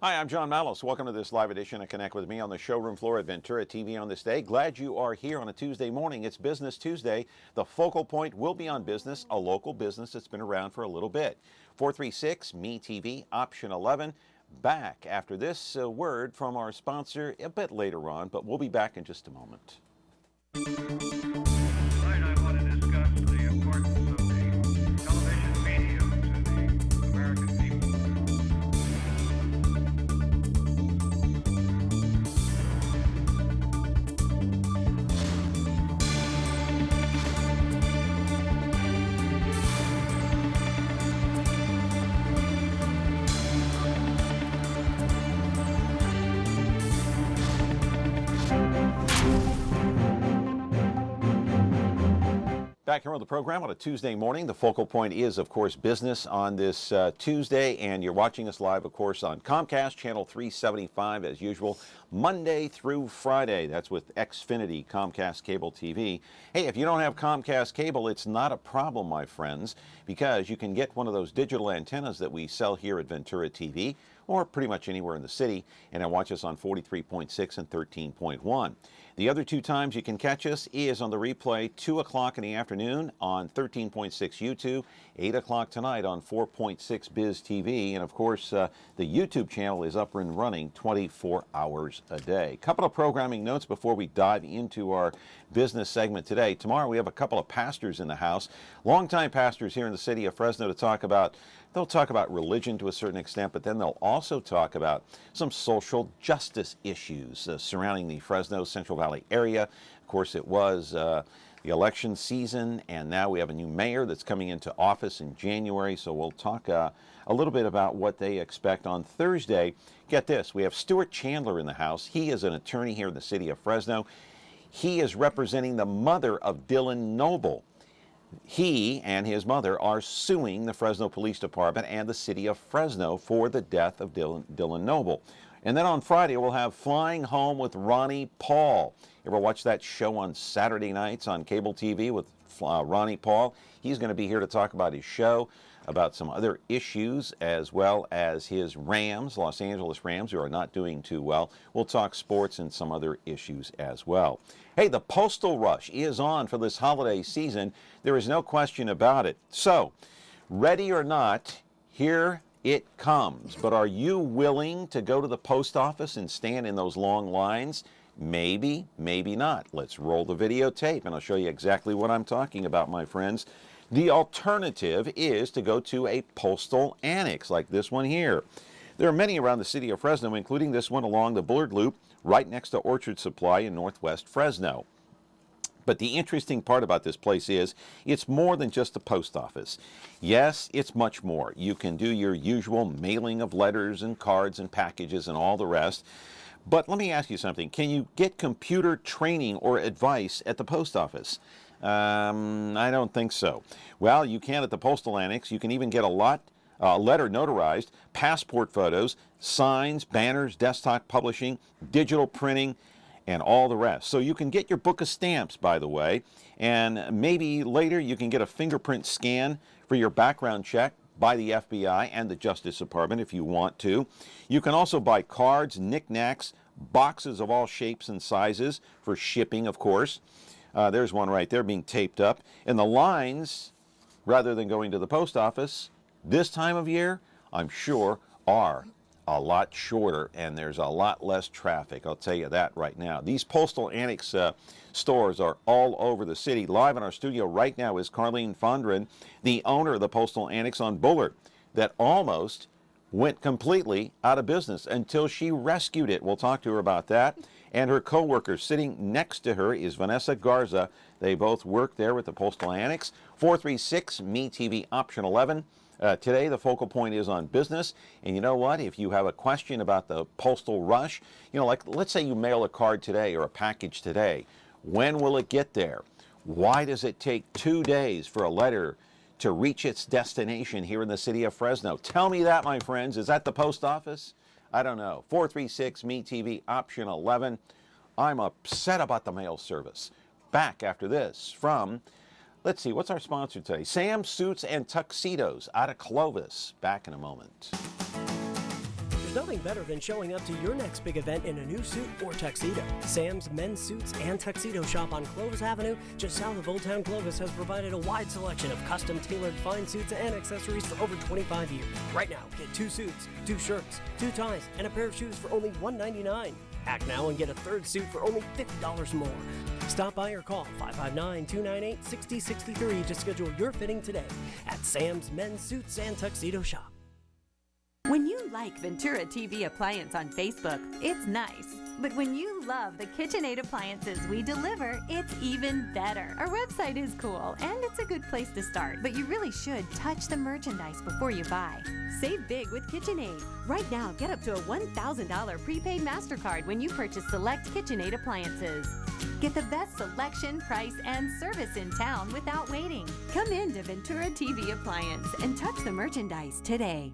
Hi, I'm John Mallos. Welcome to this live edition of Connect with Me on the showroom floor at Ventura TV on this day. Glad you are here on a Tuesday morning. It's Business Tuesday. The focal point will be on business, a local business that's been around for a little bit. 436-ME-TV, option 11. Back after this word from our sponsor a bit later on, but we'll be back in just a moment. Tonight I want to discuss the importance of the television medium to the American people. Back here on the program on a Tuesday morning. The focal point is, of course, business on this Tuesday, and you're watching us live, of course, on Comcast, channel 375, as usual, Monday through Friday. That's with Xfinity, Comcast Cable TV. Hey, if you don't have Comcast Cable, it's not a problem, my friends, because you can get one of those digital antennas that we sell here at Ventura TV, or pretty much anywhere in the city, and watch us on 43.6 and 13.1. The other two times you can catch us is on the replay, 2 o'clock in the afternoon on 13.6 YouTube, 8 o'clock tonight on 4.6 Biz TV, and of course the YouTube channel is up and running 24 hours a day. Couple of programming notes before we dive into our business segment today. Tomorrow we have a couple of pastors in the house, longtime pastors here in the city of Fresno to talk about. They'll talk about religion to a certain extent, but then they'll also talk about some social justice issues surrounding the Fresno Central Valley area. Of course, it was the election season, and now we have a new mayor that's coming into office in January, so we'll talk a little bit about what they expect on Thursday. Get this, we have Stuart Chandler in the house. He is an attorney here in the city of Fresno. He is representing the mother of Dylan Noble. He and his mother are suing the Fresno Police Department and the city of Fresno for the death of Dylan Noble. And then on Friday, we'll have Flying Home with Ronnie Paul. Ever watch that show on Saturday nights on cable TV with Ronnie Paul? He's going to be here to talk about his show, about some other issues, as well as his Rams, Los Angeles Rams, who are not doing too well. We'll talk sports and some other issues as well. Hey, the postal rush is on for this holiday season. There is no question about it. So, ready or not, here it comes. But are you willing to go to the post office and stand in those long lines? Maybe, maybe not. Let's roll the videotape and I'll show you exactly what I'm talking about, my friends. The alternative is to go to a postal annex like this one here. There are many around the city of Fresno, including this one along the Bullard Loop, right next to Orchard Supply in northwest Fresno. But the interesting part about this place is it's more than just a post office. Yes, it's much more. You can do your usual mailing of letters and cards and packages and all the rest. But let me ask you something. Can you get computer training or advice at the post office? I don't think so. Well, you can at the Postal Annex. You can even get a letter notarized, passport photos, signs, banners, desktop publishing, digital printing, and all the rest. So you can get your book of stamps, by the way, and maybe later you can get a fingerprint scan for your background check by the FBI and the Justice Department if you want to. You can also buy cards, knickknacks, boxes of all shapes and sizes for shipping, of course. There's one right there being taped up. And the lines, rather than going to the post office, this time of year, I'm sure, are a lot shorter and there's a lot less traffic. I'll tell you that right now. These Postal Annex stores are all over the city. Live in our studio right now is Carlene Fondren, the owner of the Postal Annex on Bullard, that almost went completely out of business until she rescued it. We'll talk to her about that. And her co-worker sitting next to her is Vanessa Garza. They both work there with the Postal Annex. 436-ME-TV, option 11. Today, the focal point is on business. And you know what? If you have a question about the postal rush, like let's say you mail a card today or a package today. When will it get there? Why does it take 2 days for a letter to reach its destination here in the city of Fresno? Tell me that, my friends. Is that the post office? I don't know. 436-ME-TV, option 11. I'm upset about the mail service. Back after this from, let's see, what's our sponsor today? Sam Suits and Tuxedos out of Clovis. Back in a moment. There's nothing better than showing up to your next big event in a new suit or tuxedo. Sam's Men's Suits and Tuxedo Shop on Clovis Avenue, just south of Old Town Clovis, has provided a wide selection of custom-tailored fine suits and accessories for over 25 years. Right now, get 2 suits, 2 shirts, 2 ties, and a pair of shoes for only $199. Act now and get a 3rd suit for only $50 more. Stop by or call 559-298-6063 to schedule your fitting today at Sam's Men's Suits and Tuxedo Shop. When you like Ventura TV Appliance on Facebook, it's nice. But when you love the KitchenAid appliances we deliver, it's even better. Our website is cool, and it's a good place to start. But you really should touch the merchandise before you buy. Save big with KitchenAid. Right now, get up to a $1,000 prepaid MasterCard when you purchase select KitchenAid appliances. Get the best selection, price, and service in town without waiting. Come in to Ventura TV Appliance and touch the merchandise today.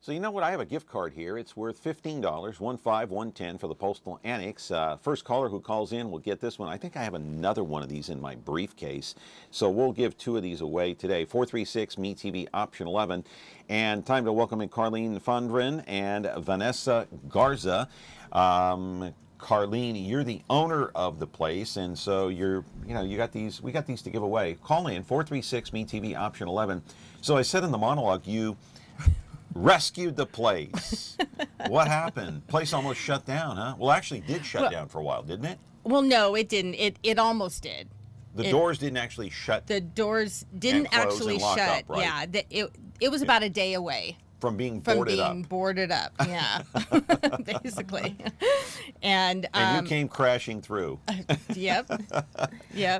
So you know what? I have a gift card here. It's worth $15, $15, for the Postal Annex. First caller who calls in will get this one. I think I have another one of these in my briefcase. So we'll give 2 of these away today. 436-MeTV option 11. And time to welcome in Carlene Fondren and Vanessa Garza. Carlene, you're the owner of the place, and so you got these. We got these to give away. Call in 436-MeTV option 11. So I said in the monologue, you rescued the place. What happened? Place almost shut down, huh? Well, actually did shut down for a while, didn't it? Well, no, it didn't. It almost did. The doors didn't actually shut. The doors didn't actually and lock shut. Up, right? Yeah, it was about a day away from being boarded up. Yeah, basically. And you came crashing through. Yep.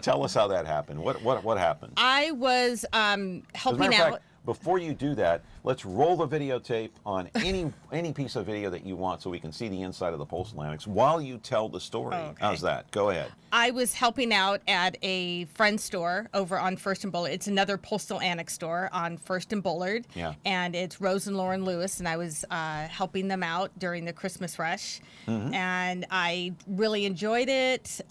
Tell us how that happened. What happened? I was helping out. Fact, before you do that, let's roll the videotape on any piece of video that you want so we can see the inside of the Postal Annex while you tell the story. Okay. How's that? Go ahead. I was helping out at a friend's store over on First and Bullard. It's another Postal Annex store on First and Bullard. Yeah. And it's Rose and Lauren Lewis, and I was helping them out during the Christmas rush. Mm-hmm. And I really enjoyed it.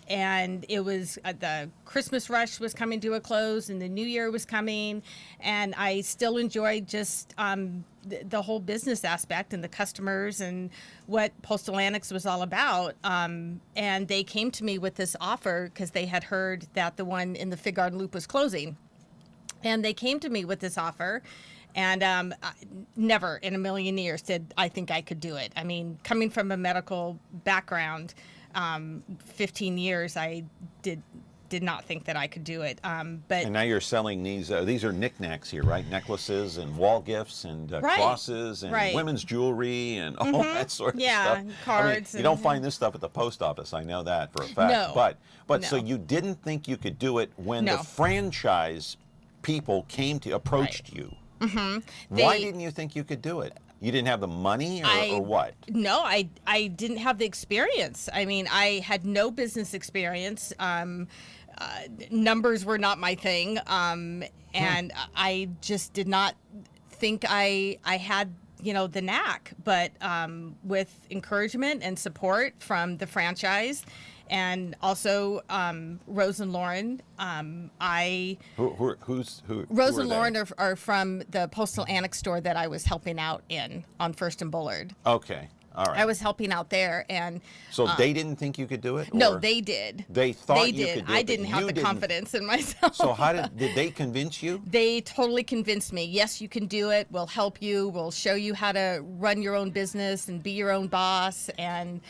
And it was the Christmas rush was coming to a close, and the New Year was coming, and I still enjoyed just the whole business aspect and the customers and what Postal Annex was all about. And they came to me with this offer because they had heard that the one in the Fig Garden Loop was closing, and they came to me with this offer. And I never in a million years did I think I could do it. I mean, coming from a medical background, 15 years, I did not think that I could do it. But and now you're selling these. These are knickknacks here, right? Necklaces and wall gifts and crosses and women's jewelry and all that sort of stuff. Yeah, cards. I mean, you don't find this stuff at the post office. I know that for a fact. No. But No. so you didn't think you could do it when No. the franchise people approached you. Mm-hmm. Why didn't you think you could do it? You didn't have the money or what? No, I didn't have the experience. I mean, I had no business experience. Numbers were not my thing. And I just did not think I had, the knack. But with encouragement and support from the franchise, and also Rose and Lauren, Rose and Lauren are from the Postal Annex store that I was helping out in on First and Bullard. Okay, all right. I was helping out there, and so they didn't think you could do it? No, they did. They thought you could do it. I didn't have the confidence in myself. So how did they convince you? They totally convinced me. Yes, you can do it. We'll help you. We'll show you how to run your own business and be your own boss, and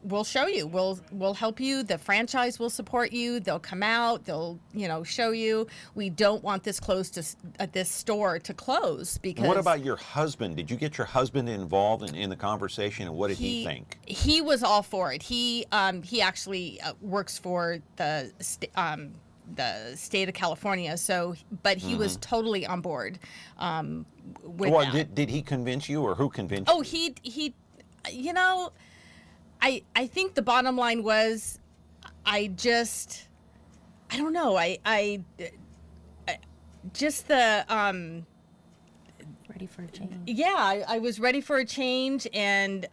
we'll show you. We'll help you. The franchise will support you. They'll come out. They'll show you. We don't want this this store to close because. What about your husband? Did you get your husband involved in the conversation, and what did he think? He was all for it. He actually works for the state of California. So, but he was totally on board with that. Did he convince you, or who convinced you? Oh, he. I think the bottom line was, I don't know. I just the Ready for a change. Yeah, I was ready for a change, and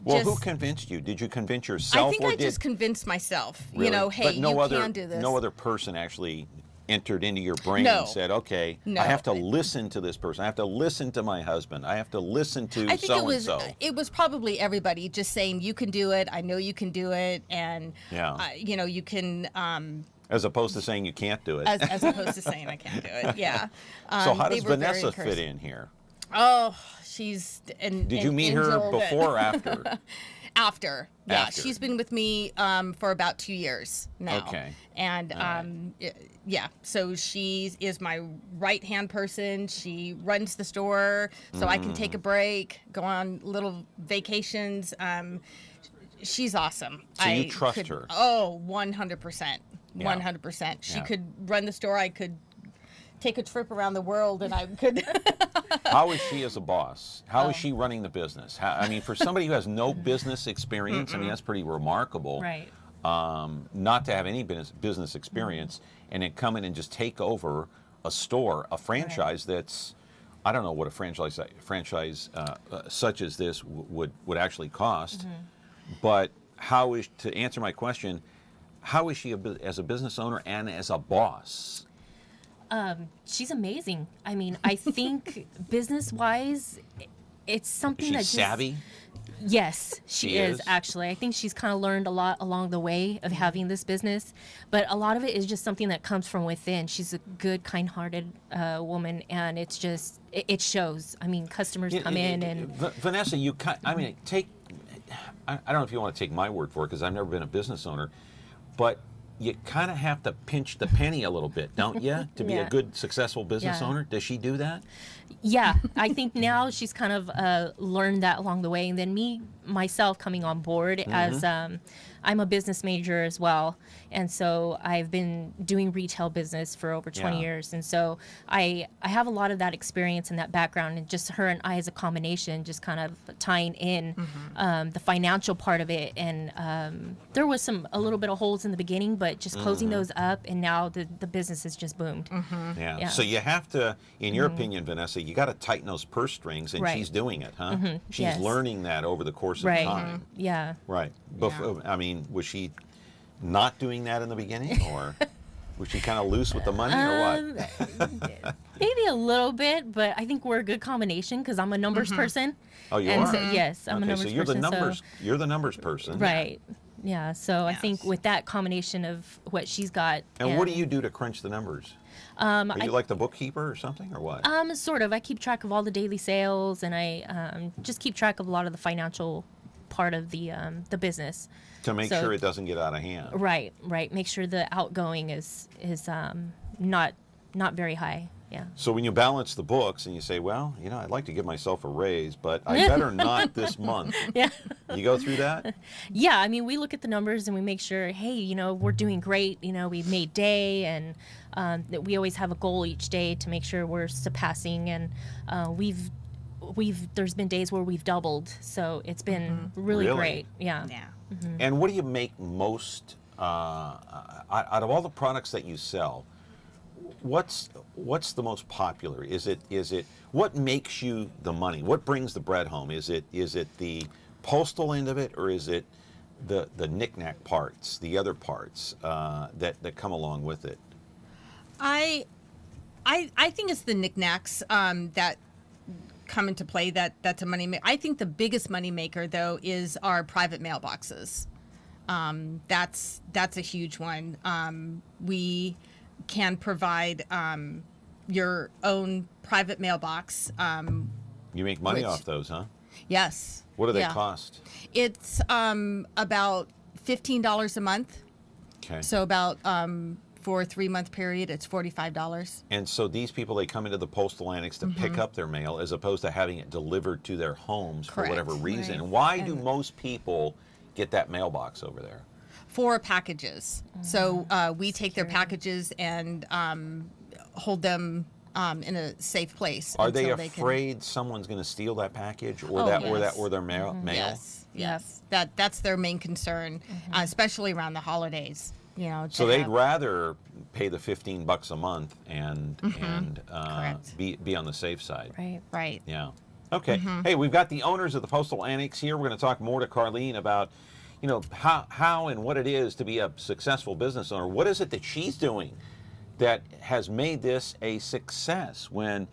well, who convinced you? Did you convince yourself? I think I just convinced myself. Really? Hey, but can do this. No other person actually entered into your brain No. and said, okay, No. I have to listen to this person. I have to listen to my husband. I have to listen to I think so-and-so. it was probably everybody just saying, you can do it. I know you can do it. And, Yeah. you know, you can, As opposed to saying you can't do it. as opposed to saying I can't do it. Yeah. So how they does were very Vanessa fit encouraging. in here? Oh, she's an Did you meet her angel that- before or after? After. Yeah, After. she's been with me for about 2 years now. Okay. And yeah, so she is my right-hand person. She runs the store, so I can take a break, go on little vacations. She's awesome. So you trust her? Oh, 100%. Yeah. 100%. She Yeah. could run the store. I could take a trip around the world, and I could. How is she as a boss? How is she running the business? I mean, for somebody who has no business experience, I mean, that's pretty remarkable. Right. Not to have any business experience and then come in and just take over a store, a franchise that's, I don't know what a franchise such as this would actually cost. But how is, to answer my question, how is she as a business owner and as a boss? She's amazing. I mean, I think business-wise, it's something Is she that just, savvy? Yes, she She is is? actually. I think she's kind of learned a lot along the way of having this business, but a lot of it is just something that comes from within. She's a good, kind-hearted woman, and it's just it shows. I mean, customers come in and Vanessa, I mean, I don't know if you want to take my word for it because I've never been a business owner, but you kind of have to pinch the penny a little bit, don't you, to be a Yeah. good, successful business Yeah. owner? Does she do that? yeah, I think now she's kind of learned that along the way. And then myself coming on board as I'm a business major as well. And so I've been doing retail business for over 20 Yeah. years. And so I have a lot of that experience and that background, and just her and I as a combination, just kind of tying in the financial part of it. And there was a little bit of holes in the beginning, but just closing those up. And now the business has just boomed. Yeah. Yeah. So you have to, in your opinion, Vanessa, you got to tighten those purse strings, and Right. she's doing it, huh? She's Yes. learning that over the course of Right. time. Yeah. Right. I mean, was she not doing that in the beginning, or was she kind of loose with the money, or what? Maybe a little bit, but I think we're a good combination because I'm a numbers person. Oh, you and are? So, yes, I'm a Okay, numbers so you're person. the numbers. You're the numbers person. Right. Yeah. So I think Yes. with that combination of what she's got. And what do you do to crunch the numbers? Are you like the bookkeeper or something, or what? Sort of. I keep track of all the daily sales, and I just keep track of a lot of the financial part of the business. To make so- sure it doesn't get out of hand. Right. Right. Make sure the outgoing is not very high. Yeah. So when you balance the books and you say, well, you know, I'd like to give myself a raise, but I better not this month. Yeah. You go through that? Yeah, I mean, we look at the numbers and we make sure, hey, you know, we're doing great. You know, we've made day, and that we always have a goal each day to make sure we're surpassing. And there's been days where we've doubled, so it's been really Really? great. Yeah. Yeah. And what do you make most out of all the products that you sell? What's the most popular? Is it what makes you the money? What brings the bread home? Is it the postal end of it, or is it the knick-knack parts, the other parts that come along with it? I think it's the knickknacks that come into play. That's a money. I think the biggest money maker though is our private mailboxes. That's a huge one. We can provide your own private mailbox. You make money Which- off those, huh? Yes. What do they Yeah. cost? It's about $15 a month. Okay. So about for a 3-month period, it's $45. And so these people, they come into the Postal Annex to pick up their mail as opposed to having it delivered to their homes for whatever Correct. reason. Right. Why do most people get that mailbox over there? For packages. So we take their packages and hold them in a safe place. Are they until can- afraid someone's going to steal that package or Oh, or yes. their mail? Yes. That's their main concern, especially around the holidays. You know. So to they'd have- rather pay the $15 a month and Correct. be on the safe side. Right. Right. Yeah. Okay. Mm-hmm. Hey, we've got the owners of the Postal Annex here. We're going to talk more to Carlene about, you know, how and what it is to be a successful business owner. What is it that she's doing that has made this a success when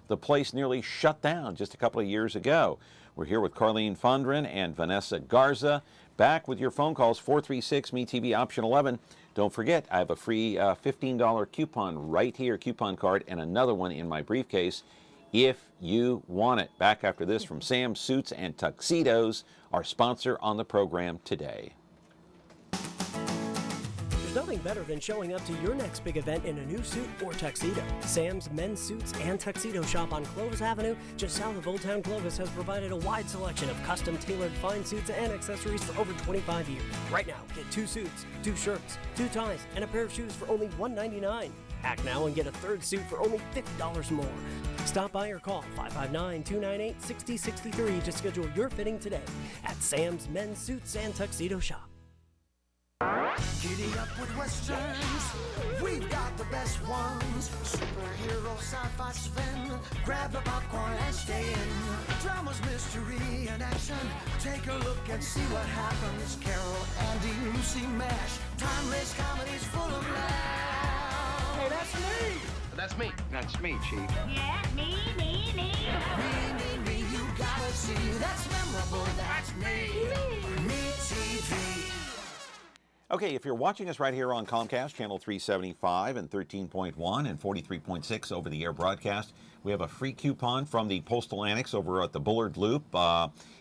the place nearly shut down just a couple of years ago. We're here with Carlene Fondren and Vanessa Garza. Back with your phone calls, 436-MeTV, option 11. Don't forget, I have a free $15 coupon right here, coupon card, and another one in my briefcase if you want it. Back after this from Sam's Suits and Tuxedos, our sponsor on the program today. There's nothing better than showing up to your next big event in a new suit or tuxedo. Sam's Men's Suits and Tuxedo Shop on Clovis Avenue, just south of Old Town Clovis, has provided a wide selection of custom tailored fine suits and accessories for over 25 years. Right now, get 2 suits, 2 shirts, 2 ties, and a pair of shoes for only $199. Act now and get a 3rd suit for only $50 more. Stop by or call 559-298-6063 to schedule your fitting today at Sam's Men's Suits and Tuxedo Shop. Giddy up with westerns, we've got the best ones. Superhero, sci-fi, spin, grab the popcorn and stay in. Dramas, mystery, and action, take a look and see what happens. Carol, Andy, Lucy, MASH, timeless comedies full of laughs. Hey, that's me! That's me. That's me, Chief. Yeah, me, Me, you gotta see. That's memorable, that's me. Me TV. Okay, if you're watching us right here on Comcast, channel 375 and 13.1 and 43.6 over-the-air broadcast, we have a free coupon from the Postal Annex over at the Bullard Loop.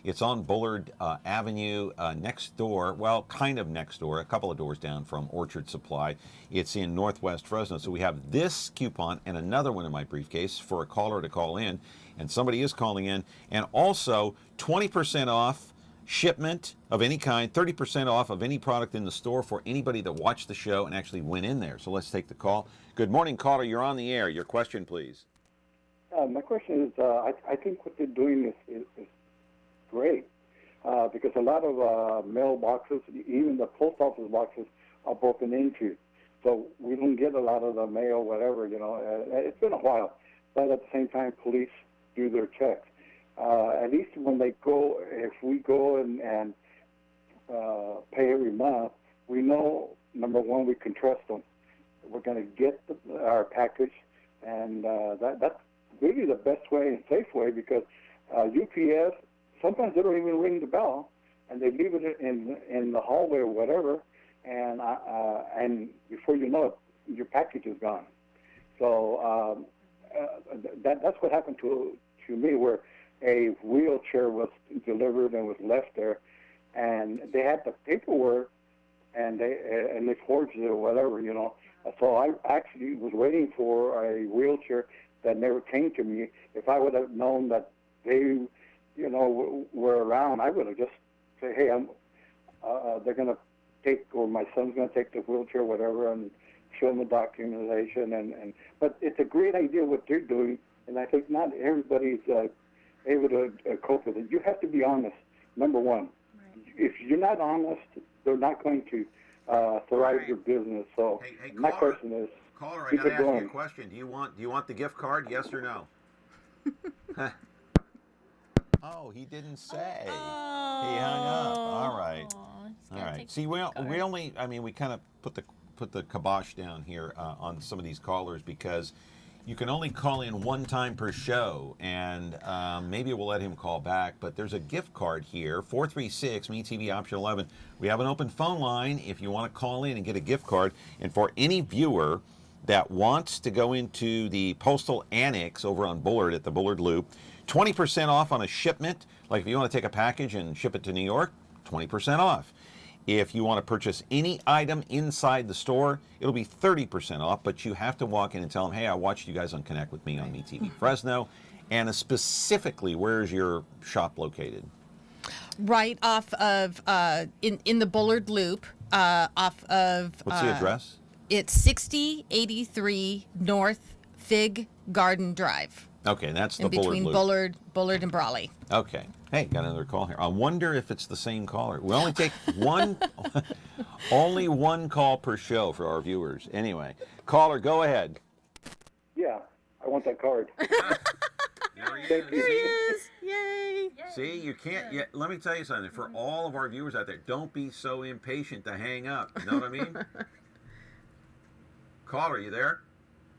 It's on Bullard Avenue next door, well, kind of next door, a couple of doors down from Orchard Supply. It's in Northwest Fresno. So we have this coupon and another one in my briefcase for a caller to call in, and somebody is calling in, and also 20% off shipment of any kind, 30% off of any product in the store for anybody that watched the show and actually went in there. So let's take the call. Good morning, caller. You're on the air. Your question, please. My question is, I think what they're doing is great because a lot of mailboxes, even the post office boxes, are broken into. So we don't get a lot of the mail, whatever, you know. It's been a while. But at the same time, police do their checks. At least when they go, if we go and pay every month, we know, number one, we can trust them. We're going to get our package, and that's really the best way and safe way because UPS, sometimes they don't even ring the bell, and they leave it in the hallway or whatever, and before you know it, your package is gone. So that's what happened to me, where a wheelchair was delivered and was left there, and they had the paperwork, and they forged it or whatever, you know. So I actually was waiting for a wheelchair that never came to me. If I would have known that they, you know, were around, I would have just said, hey, they're going to take, or my son's going to take the wheelchair, whatever, and show them the documentation. But it's a great idea what they're doing, and I think not everybody's able to cope with it. You have to be honest, number one. Right. If you're not honest, they're not going to thrive your business. So hey, my question is, caller, I keep got to it ask you going. a question. Do you want the gift card? Yes or no? Oh, he didn't say. He hung up. All right. All right. See, we only, I mean, we kind of put the kibosh down here on some of these callers because you can only call in one time per show, and maybe we'll let him call back. But there's a gift card here, 436-MeTV, option 11. We have an open phone line if you want to call in and get a gift card. And for any viewer that wants to go into the Postal Annex over on Bullard at the Bullard Loop, 20% off on a shipment. Like if you want to take a package and ship it to New York, 20% off. If you want to purchase any item inside the store, it'll be 30% off, but you have to walk in and tell them, hey, I watched you guys on Connect with Me on MeTV Fresno. And specifically, where is your shop located? Right off of, in the Bullard Loop, off of... What's the address? It's 6083 North Fig Garden Drive. Okay, that's the in between Bullard Loop. Bullard and Brawley. Okay. Hey, got another call here. I wonder if it's the same caller. We only take only one call per show for our viewers. Anyway, caller, go ahead. Yeah, I want that card. There he is. Yay. See, you can't yet. Let me tell you something. For all of our viewers out there, don't be so impatient to hang up. You know what I mean? Caller, you there?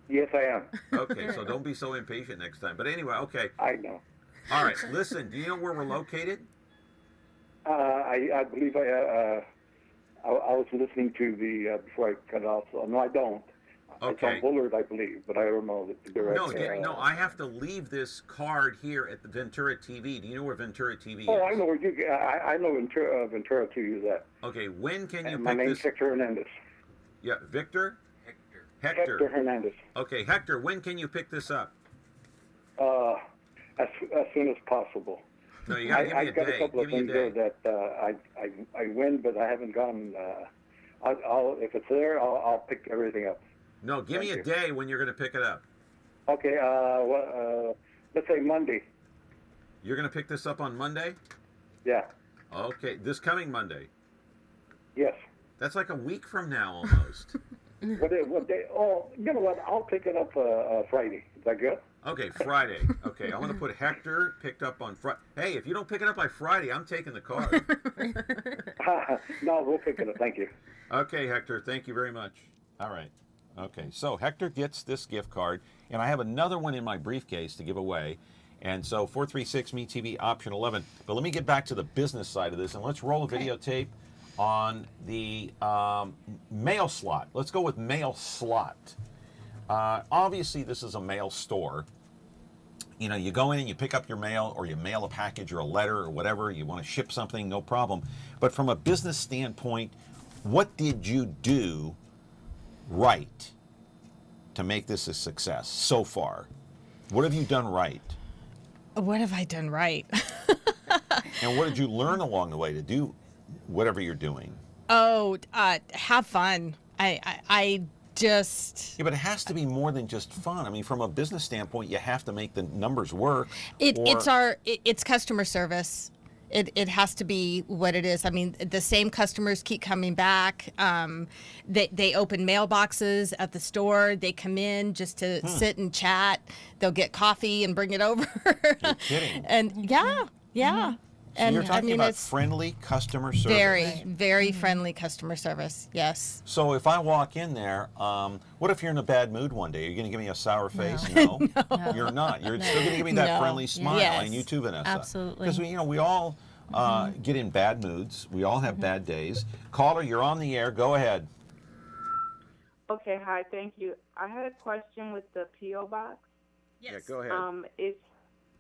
Yes, I am. Okay, so don't be so impatient next time. But anyway, okay. I know. All right, listen, do you know where we're located? I believe I was listening to the before I cut it off. So, no, I don't. Okay. It's on Bullard, I believe, but I don't know the direct. No, I have to leave this card here at the Ventura TV. Do you know where Ventura TV is? Oh, I know where you. I know Ventura TV is at. Okay, when can you And my pick name's this? Hector Hernandez. Yeah, Victor? Hector Hernandez. Okay, Hector, when can you pick this up? As soon as possible. No, you gotta give me a I've got day. a couple Give of me a things there day. that I win, but I haven't gone. I'll if it's there, I'll pick everything up. No, give me a Thank you. day when you're gonna pick it up. Okay. Let's say Monday. You're gonna pick this up on Monday? Yeah. Okay, this coming Monday. Yes. That's like a week from now almost. What day? Oh, you know what? I'll pick it up Friday. Is that good? Okay, Friday. Okay, I'm gonna put Hector picked up on Friday. Hey, if you don't pick it up by Friday, I'm taking the car. No, we'll pick it up. Thank you. Okay, Hector, thank you very much. All right. Okay, so Hector gets this gift card, and I have another one in my briefcase to give away. And so 436 Me TV option 11. But let me get back to the business side of this, and let's roll a videotape on the mail slot. Let's go with mail slot. Obviously, this is a mail store. You know, you go in and you pick up your mail, or you mail a package or a letter or whatever. You want to ship something, no problem. But from a business standpoint, what did you do right to make this a success so far? What have you done right? What have I done right? And what did you learn along the way to do whatever you're doing? Oh, have fun. I just. Yeah, but it has to be more than just fun. I mean, from a business standpoint, you have to make the numbers work. It's customer service. It has to be what it is. I mean, the same customers keep coming back. They open mailboxes at the store. They come in just to sit and chat. They'll get coffee and bring it over. You're kidding. And yeah. So And you're talking I mean, about it's friendly customer service. very friendly customer service. Yes. So if I walk in there, what if you're in a bad mood one day? Are you going to give me a sour face? No, you're not. You're still going to give me that No. friendly smile, Yes. and you too, Vanessa. Absolutely. Because we all get in bad moods. We all have bad days. Caller, you're on the air. Go ahead. Okay, hi, thank you. I had a question with the P.O. box. Yes. Yeah, go ahead.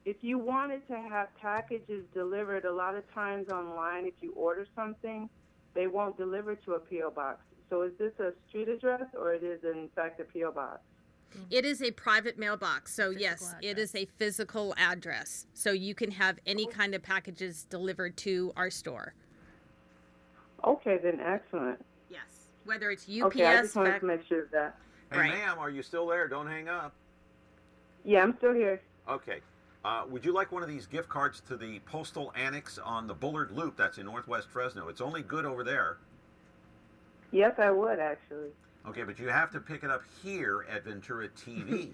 If you wanted to have packages delivered, a lot of times online, if you order something, they won't deliver to a P.O. box. So is this a street address or it is in fact a P.O. box? It is a private mailbox. So yes, it is a physical address. So you can have any kind of packages delivered to our store. Okay, then excellent. Yes. Whether it's UPS. Okay, I just wanted to make sure of that. Hey, Right. ma'am, are you still there? Don't hang up. Yeah, I'm still here. Okay. Would you like one of these gift cards to the Postal Annex on the Bullard Loop? That's in Northwest Fresno. It's only good over there. Yes, I would actually. Okay, but you have to pick it up here at Ventura TV.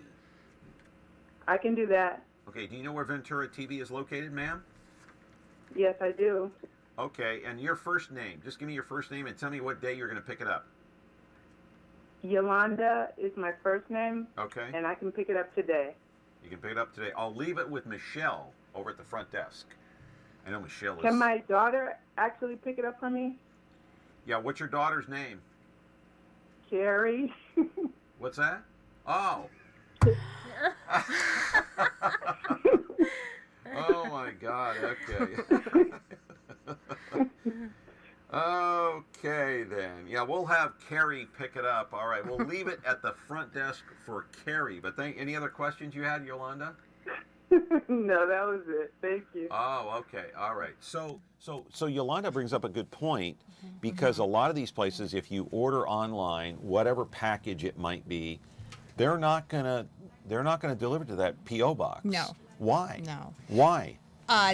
I can do that. Okay, do you know where Ventura TV is located, ma'am? Yes, I do. Okay, and your first name. Just give me your first name and tell me what day you're going to pick it up. Yolanda is my first name, Okay, and I can pick it up today. you can pick it up today. I'll leave it with Michelle over at the front desk. I know Michelle is... Can my daughter actually pick it up for me? Yeah, what's your daughter's name? Carrie. What's that? Oh. Oh my God, okay. Okay then. Yeah, we'll have Carrie pick it up. All right, we'll leave it at the front desk for Carrie. But any other questions you had, Yolanda? No, that was it. Thank you. Oh, okay. All right. So Yolanda brings up a good point, because a lot of these places, if you order online, whatever package it might be, they're not gonna deliver to that P.O. box. No. Why? No. Why?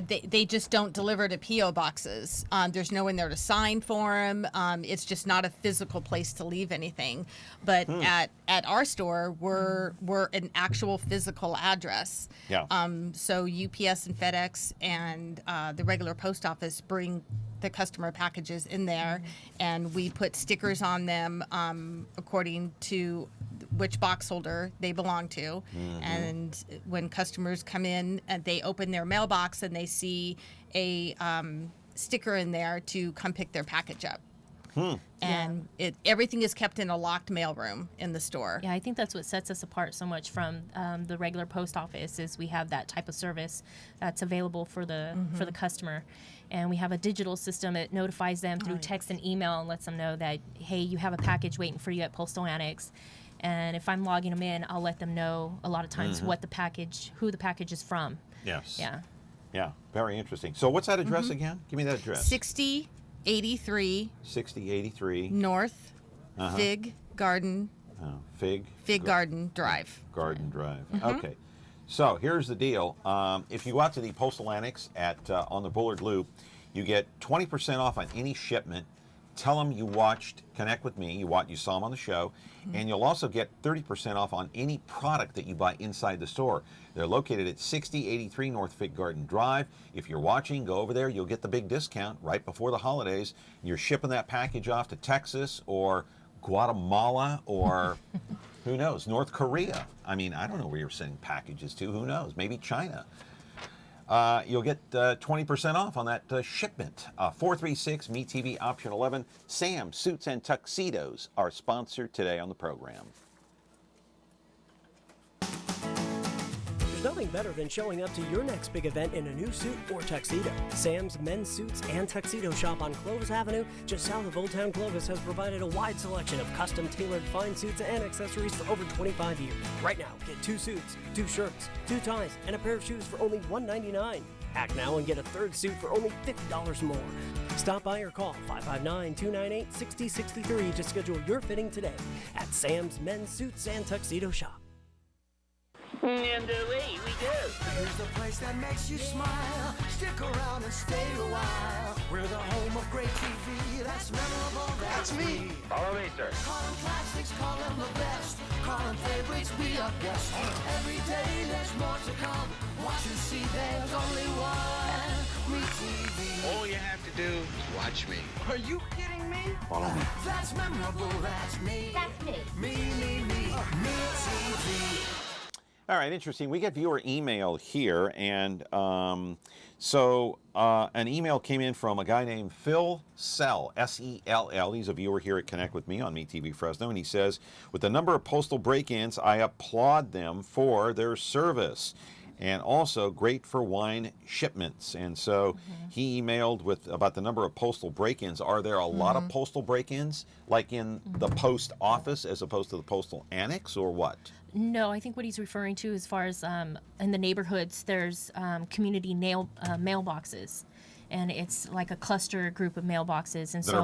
They just don't deliver to P.O. boxes. There's no one there to sign for them. It's just not a physical place to leave anything. But at our store, we're an actual physical address. Yeah. So UPS and FedEx and the regular post office bring the customer packages in there, and we put stickers on them according to which box holder they belong to. And when customers come in and they open their mailbox and they see a sticker in there to come pick their package up. And everything is kept in a locked mailroom in the store. Yeah, I think that's what sets us apart so much from the regular post office is we have that type of service that's available for the customer. And we have a digital system that notifies them through text and email and lets them know that, hey, you have a package waiting for you at Postal Annex. And if I'm logging them in, I'll let them know a lot of times who the package is from. Yes. Yeah. Yeah, very interesting. So what's that address again? Give me that address. 6083 North Fig Garden Fig Garden Drive. Garden Drive. Okay. So here's the deal. If you go out to the Postal Annex at on the Bullard Loop, you get 20% off on any shipment. Tell them you watched Connect with Me, you saw them on the show, and you'll also get 30% off on any product that you buy inside the store. They're located at 6083 North Fig Garden Drive. If you're watching, go over there. You'll get the big discount right before the holidays. You're shipping that package off to Texas or Guatemala or who knows, North Korea. I mean, I don't know where you're sending packages to. Who knows? Maybe China. You'll get 20% off on that shipment. 436 MeTV option 11. Sam's Suits and Tuxedos, our sponsor today on the program. There's nothing better than showing up to your next big event in a new suit or tuxedo. Sam's Men's Suits and Tuxedo Shop on Clovis Avenue, just south of Old Town Clovis, has provided a wide selection of custom tailored fine suits and accessories for over 25 years. Right now, get 2 suits, 2 shirts, 2 ties, and a pair of shoes for only $199. Act now and get a 3rd suit for only $50 more. Stop by or call 559-298-6063 to schedule your fitting today at Sam's Men's Suits and Tuxedo Shop. And away we go. Here's the place that makes you smile. Stick around and stay a while. We're the home of great TV. That's memorable. That's me. Follow me, sir. Calling classics, calling the best. Calling favorites, be a guest. Every day there's more to come. Watch and see, there's only one. Me TV. All you have to do is watch me. Are you kidding me? Follow me. That's memorable. That's me. That's me. Me TV. All right, interesting. We get viewer email here, and an email came in from a guy named Phil Sell, S-E-L-L. He's a viewer here at Connect with Me on MeTV Fresno, and he says, with the number of postal break-ins, I applaud them for their service, and also great for wine shipments. And so he emailed about the number of postal break-ins. Are there a lot of postal break-ins, like in the post office as opposed to the postal annex, or what? No, I think what he's referring to as far as in the neighborhoods, there's community mailboxes. And it's like a cluster group of mailboxes, and that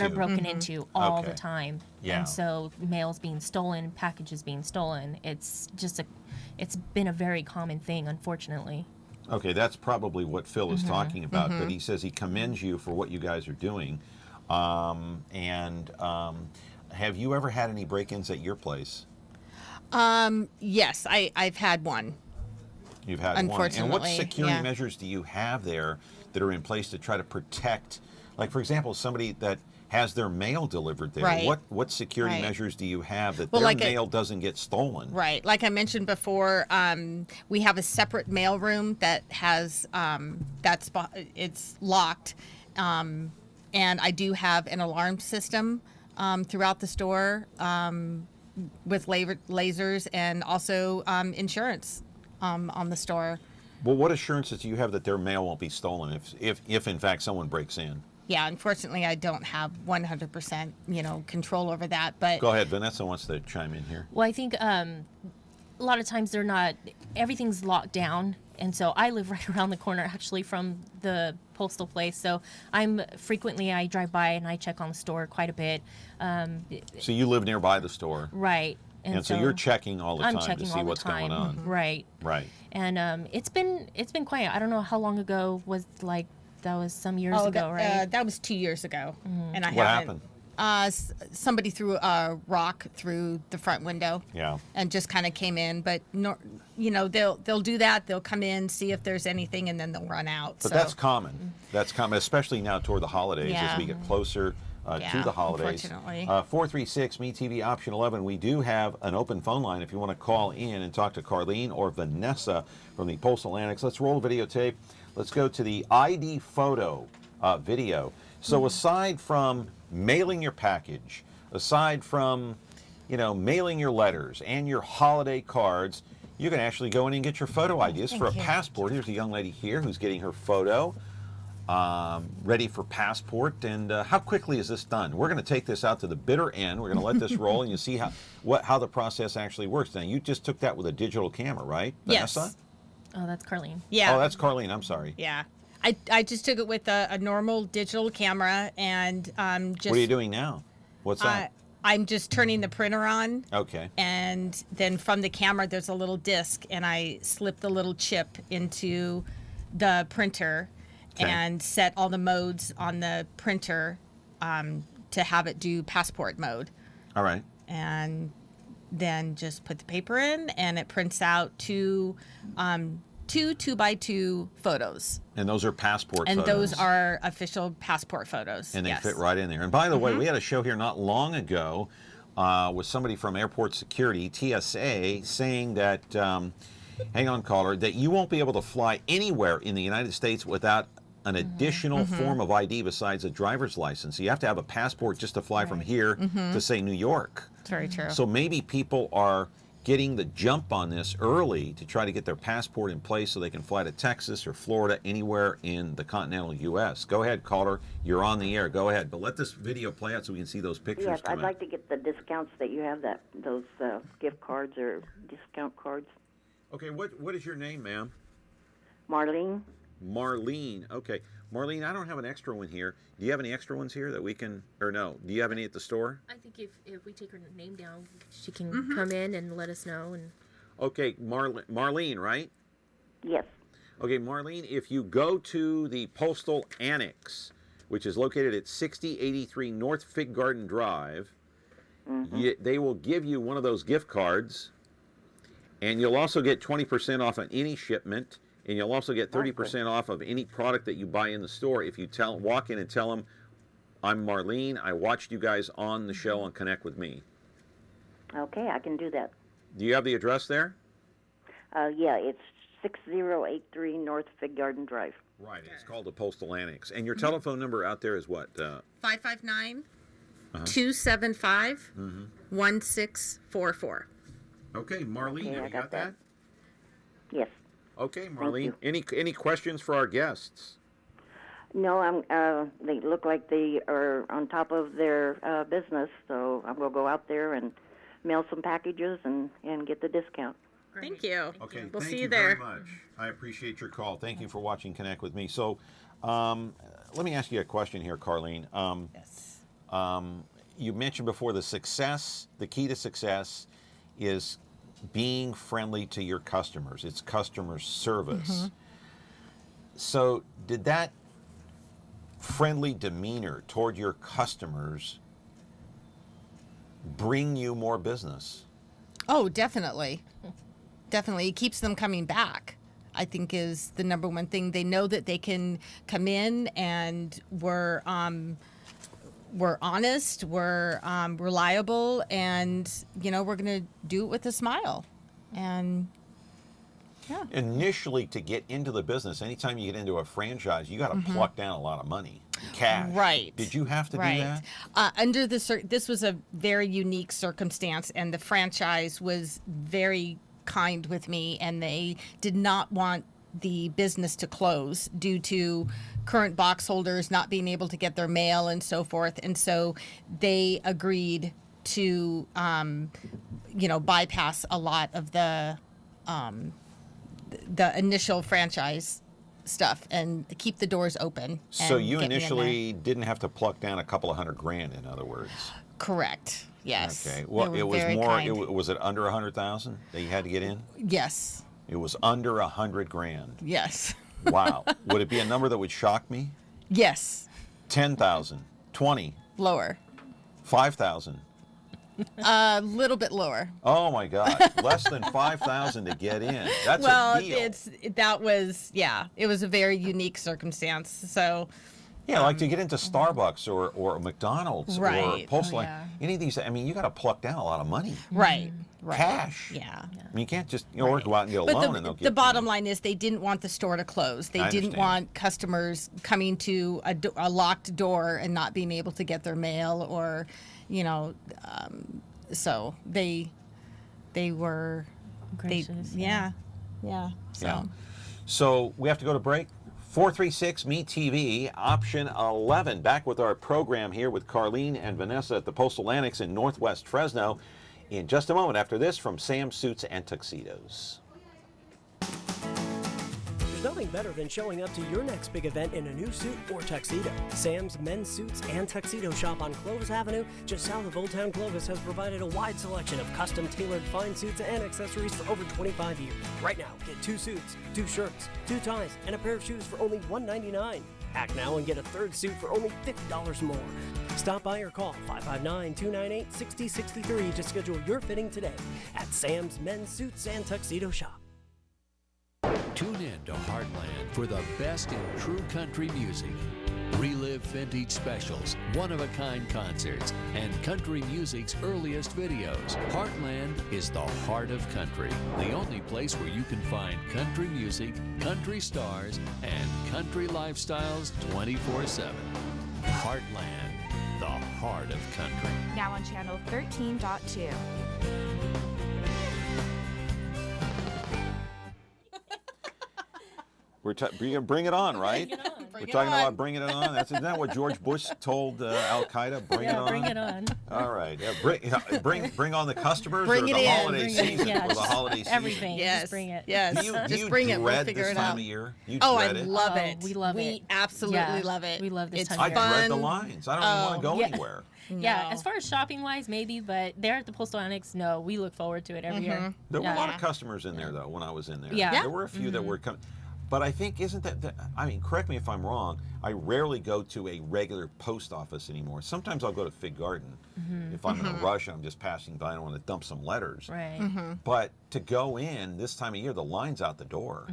are broken into all the time. Yeah. And so mail's being stolen, packages being stolen. It's been a very common thing, unfortunately. Okay, that's probably what Phil is talking about, but he says he commends you for what you guys are doing. Have you ever had any break-ins at your place? Yes, I've had one. You've had one. And what Unfortunately, security yeah. measures do you have there that are in place to try to protect, like, for example, somebody that has their mail delivered there? Right. What security Right. measures do you have that Well, their like mail doesn't get stolen? Right. Like I mentioned before, we have a separate mail room that has it's locked, and I do have an alarm system throughout the store with lasers and also insurance on the store. Well, what assurances do you have that their mail won't be stolen if in fact someone breaks in? Yeah, unfortunately, I don't have 100%, control over that. But Go ahead, Vanessa wants to chime in here. Well, I think a lot of times everything's locked down. And so I live right around the corner actually from the postal place. So I drive by and I check on the store quite a bit. So you live nearby the store. Right. And so you're checking all the I'm time to checking see all the what's going time. on. Right. Right. And it's been quiet. I don't know how long ago that was some years ago, right? That was 2 years ago. And I What haven't. happened? Somebody threw a rock through the front window. Yeah. And just kind of came in, but they'll do that. They'll come in, see if there's anything, and then they'll run out. But that's common. That's common, especially now toward the holidays Yeah. as we get closer. to Yeah, the holidays. unfortunately. 436 MeTV option 11. We do have an open phone line if you want to call in and talk to Carlene or Vanessa from the Postal Annex. Let's roll the videotape. Let's go to the ID photo video. So aside from mailing your package, aside from, you know, mailing your letters and your holiday cards, you can actually go in and get your photo ideas for a passport. Here's a young lady here who's getting her photo ready for passport. And how quickly is this done? We're going to take this out to the bitter end. We're going to let this roll, and you see how the process actually works. Now, you just took that with a digital camera, right, Yes. Vanessa? Oh, that's Carlene. Yeah. Oh, that's Carlene. I'm sorry. Yeah. I just took it with a normal digital camera and just. What are you doing now? What's that? I'm just turning the printer on. Okay. And then from the camera, there's a little disc, and I slip the little chip into the printer and set all the modes on the printer to have it do passport mode. All right. And then just put the paper in, and it prints out two 2x2 photos. And those are passport And photos. those are official passport photos. And they yes. fit right in there. And by the way, we had a show here not long ago with somebody from Airport Security, TSA, saying that, hang on, caller, that you won't be able to fly anywhere in the United States without an additional form of ID besides a driver's license. You have to have a passport just to fly from here to, say, New York. It's very true. So maybe people are getting the jump on this early to try to get their passport in place so they can fly to Texas or Florida, anywhere in the continental U.S. Go ahead, caller. You're on the air. Go ahead. But let this video play out so we can see those pictures Yes, come I'd out. like to get the discounts that you have, those gift cards or discount cards. Okay, what is your name, ma'am? Marlene? Marlene. Okay. Marlene, I don't have an extra one here. Do you have any extra ones here that we can, or no? Do you have any at the store? I think if we take her name down, she can come in and let us know. And Okay, Marlene, right? Yes. Okay, Marlene, if you go to the Postal Annex, which is located at 6083 North Fig Garden Drive, they will give you one of those gift cards, and you'll also get 20% off on any shipment, and you'll also get 30% off of any product that you buy in the store if you walk in and tell them, I'm Marlene, I watched you guys on the show on Connect With Me. Okay, I can do that. Do you have the address there? Yeah, it's 6083 North Fig Garden Drive. Right, it's called the Postal Annex. And your telephone number out there is what? 559-275-1644. Okay, Marlene, Okay, have I you got got that? Yes. Okay, Marlene. Any questions for our guests? No, they look like they are on top of their business, so I'm going to go out there and mail some packages and get the discount. Thank you. Okay, We'll thank see you you there. very much. I appreciate your call. Thank you for watching Connect With Me. So, let me ask you a question here, Carlene. Yes. You mentioned before the key to success is being friendly to your customers. It's customer service. So did that friendly demeanor toward your customers bring you more business? Oh, definitely. Definitely. It keeps them coming back, I think, is the number one thing. They know that they can come in and we're honest, we're reliable, and, we're going to do it with a smile. And, yeah. Initially, to get into the business, anytime you get into a franchise, you got to pluck down a lot of money, cash. Right. Did you have to do that? Under this was a very unique circumstance, and the franchise was very kind with me, and they did not want the business to close due to current box holders not being able to get their mail and so forth. And so they agreed to, bypass a lot of the initial franchise stuff and keep the doors open. So and you get me in there. initially didn't have to pluck down a couple of $100,000, in other words. Correct. Yes. Okay. They Well, were it was very more. kind. Was it under 100,000 that you had to get in? Yes. It was under $100,000. Yes. Wow. Would it be a number that would shock me? Yes. 10,000, 20, Lower. 5,000. A little bit lower. Oh my God! Less than 5,000 to get in. That's Well, a deal. it was a very unique circumstance. So, Yeah, like to get into Starbucks or McDonald's or Right. Postal, Oh, yeah. any of these. I mean, you got to pluck down a lot of money. Right. Right. Cash. Yeah. I mean, you can't just or go out and get a But loan and they'll the give bottom line is they didn't want the store to close. They I didn't understand. want customers coming to a locked door and not being able to get their mail, or, so they were Gracious, yeah. So. Yeah. So we have to go to break. 436 Meet TV, option 11. Back with our program here with Carlene and Vanessa at the Postal Annex in Northwest Fresno in just a moment after this from Sam's Suits and Tuxedos. There's nothing better than showing up to your next big event in a new suit or tuxedo. Sam's Men's Suits and Tuxedo Shop on Clovis Avenue, just south of Old Town Clovis, has provided a wide selection of custom tailored fine suits and accessories for over 25 years. Right now, get 2 suits, 2 shirts, 2 ties, and a pair of shoes for only $199. Act now and get a third suit for only $50 more. Stop by or call 559-298-6063 to schedule your fitting today at Sam's Men's Suits and Tuxedo Shop. Tune in to Heartland for the best in true country music. Relive vintage specials, one-of-a-kind concerts, and country music's earliest videos. Heartland is the heart of country, the only place where you can find country music, country stars, and country lifestyles 24/7. Heartland, the heart of country. Now on channel 13.2. We're bring it on, right? We're talking about bringing it on. Isn't that what George Bush told Al Qaeda? Bring it on. Bring it on. All right. Yeah, bring on the customers Bring or it the in. holiday Bring it season. Yeah, or the just holiday season. everything. Yes. Just bring it. Yes. Do you Just bring it. We'll dread figure this it time out. of year? You Oh, I dread it? love Oh, it. we love We it. absolutely Yeah, love it. we love this It's time I of year. dread the fun. lines. I don't even want to go yeah. anywhere. Yeah, No. as far as shopping wise, maybe, but there at the Postal Annex, no, we look forward to it every year. There were a Yeah. lot of customers in there, though, when I was in there. Yeah. There were a few that were coming. But I think, I mean, correct me if I'm wrong, I rarely go to a regular post office anymore. Sometimes I'll go to Fig Garden if I'm in a rush and I'm just passing by and I want to dump some letters. Right. But to go in this time of year, the line's out the door.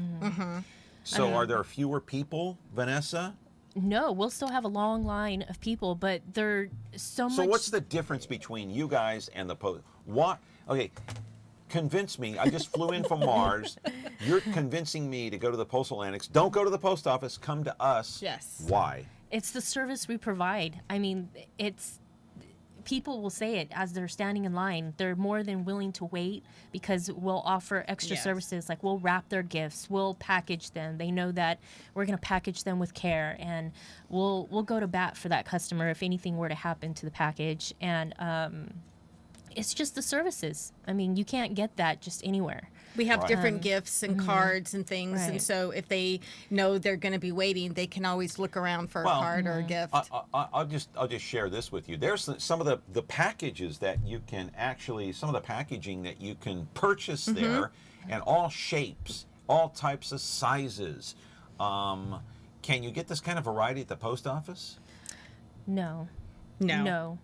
So are there fewer people, Vanessa? No, we'll still have a long line of people, but they're so much. So what's the difference between you guys and the post? What? Okay, convince me. I just flew in from Mars. You're convincing me to go to the Postal Annex. Don't go to the post office. Come to us. Yes. Why? It's the service we provide. I mean, it's people will say it as they're standing in line. They're more than willing to wait because we'll offer extra Yes. services, like we'll wrap their gifts, we'll package them. They know that we're going to package them with care, and we'll go to bat for that customer if anything were to happen to the package. And it's just the services. I mean, you can't get that just anywhere. We have different gifts and cards and things, and Right. so if they know they're going to be waiting, they can always look around for a card or a gift. I'll just share this with you. There's some of the packages that you can actually, some of the packaging that you can purchase there, and all shapes, all types of sizes. Can you get this kind of variety at the post office? No. No. No.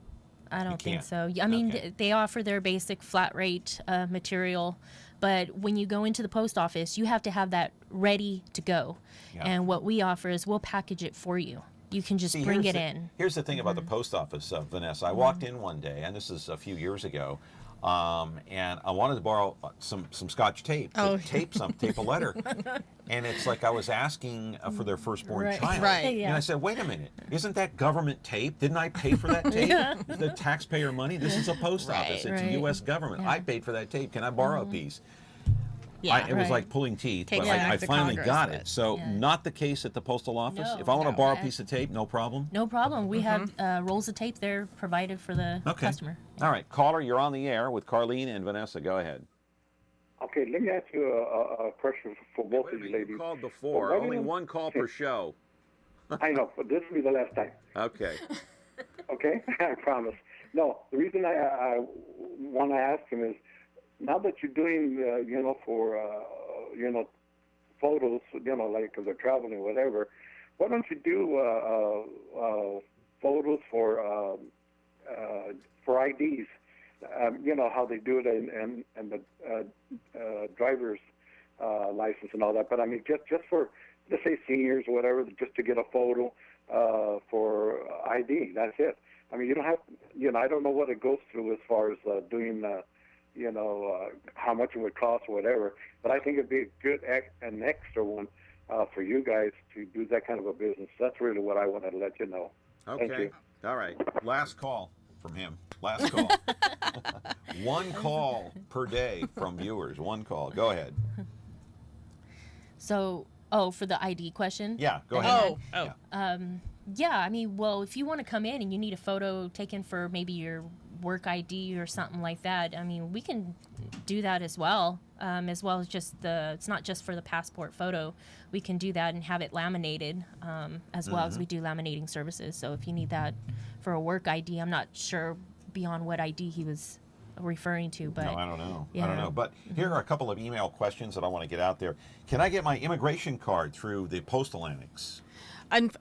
I don't think can't. so. I mean, Okay. they offer their basic flat rate material, but when you go into the post office, you have to have that ready to go. Yeah. And what we offer is we'll package it for you. You can just See, bring here's it the- in. Here's the thing about the post office, Vanessa. I walked in one day, and this is a few years ago, and I wanted to borrow some Scotch tape to tape a letter. And it's like I was asking for their firstborn Right. child. Right. Yeah. And I said, wait a minute, isn't that government tape? Didn't I pay for that tape? The taxpayer money? This is a post office. It's Right. U.S. government. Yeah. I paid for that tape. Can I borrow a piece? Yeah. It was Right. like pulling teeth, Takes but an I act of finally Congress got with it. So Yeah. not the case at the postal office. No, If I want to no. borrow a piece of tape, no problem. No problem. We have rolls of tape there provided for the Okay. customer. All right, caller, you're on the air with Carlene and Vanessa. Go ahead. Okay, let me ask you a question for both of you ladies. You called before. Well, why Only didn't- one call per show. I know, but this will be the last time. Okay. Okay, I promise. No, the reason I want to ask him is, now that you're doing, for photos, like if they're traveling, whatever. Why don't you do photos for IDs? How they do it and the driver's license and all that. But I mean, just for, let's say, seniors or whatever, just to get a photo. for ID. That's it. I mean, you don't have, I don't know what it goes through as far as doing, how much it would cost or whatever. But I think it'd be an extra one for you guys to do that kind of a business. That's really what I wanted to let you know. Okay. Thank you. All right. Last call from him. Last call. One call per day from viewers. One call. Go ahead. So, for the ID question? Yeah, go ahead. Yeah, I mean, well, if you want to come in and you need a photo taken for maybe your work ID or something like that, I mean, we can do that as well as just it's not just for the passport photo. We can do that and have it laminated as well as we do laminating services. So if you need that for a work ID, I'm not sure beyond what ID he was referring to, but no, I don't know. Yeah. I don't know. But here are a couple of email questions that I want to get out there. Can I get my immigration card through the Postal Annex?